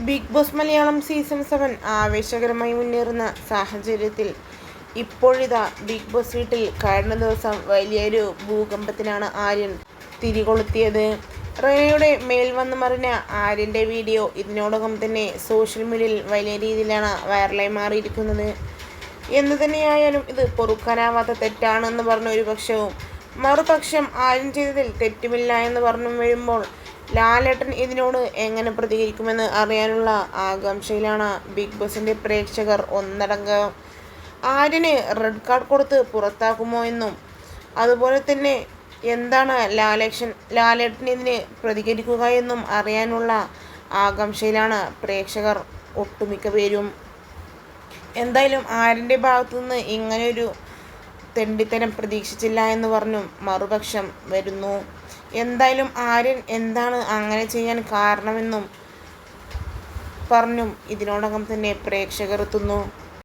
Big boss Malayalam season 7 ആവേശകരമായി മുന്നേറുന്ന സാഹചര്യത്തിൽ ഇപ്പോഴിതാ ബിഗ് ബോസ് വീട്ടിൽ കഴിഞ്ഞ ദിവസം വലിയൊരു ഭൂകമ്പത്തിനാണ് ആര്യൻ തിരികൊളുത്തിയത്. റെനയുടെ മേൽ വന്ന് മറിഞ്ഞ ആര്യൻ്റെ വീഡിയോ ഇതിനോടകം തന്നെ സോഷ്യൽ മീഡിയയിൽ വലിയ രീതിയിലാണ് വൈറലായി മാറിയിരിക്കുന്നത്. എന്തു തന്നെയായാലും ഇത് പൊറുക്കാനാവാത്ത തെറ്റാണെന്ന് പറഞ്ഞ ഒരു പക്ഷവും മറുപക്ഷം ആര്യൻ ചെയ്തതിൽ തെറ്റുമില്ല എന്ന് പറഞ്ഞു വരുമ്പോൾ ലാലേട്ടൻ ഇതിനോട് എങ്ങനെ പ്രതികരിക്കുമെന്ന് അറിയാനുള്ള ആകാംക്ഷയിലാണ് ബിഗ് ബോസിൻ്റെ പ്രേക്ഷകർ ഒന്നടങ്കം. ആര്യന് റെഡ് കാർഡ് കൊടുത്ത് പുറത്താക്കുമോ എന്നും അതുപോലെ തന്നെ എന്താണ് ലാലേട്ടൻ ഇതിന് പ്രതികരിക്കുക എന്നും അറിയാനുള്ള ആകാംക്ഷയിലാണ് പ്രേക്ഷകർ ഒട്ടുമിക്ക പേരും. എന്തായാലും ആര്യൻ്റെ ഭാഗത്തുനിന്ന് ഇങ്ങനെയൊരു തെണ്ടിത്തരം പ്രതീക്ഷിച്ചില്ല എന്ന് പറഞ്ഞും മറുപക്ഷം വരുന്നു. എന്തായാലും ആര്യൻ എന്താണ് അങ്ങനെ ചെയ്യാൻ കാരണമെന്നും പറഞ്ഞും ഇതിനോടകം തന്നെ പ്രേക്ഷകർ എത്തുന്നു.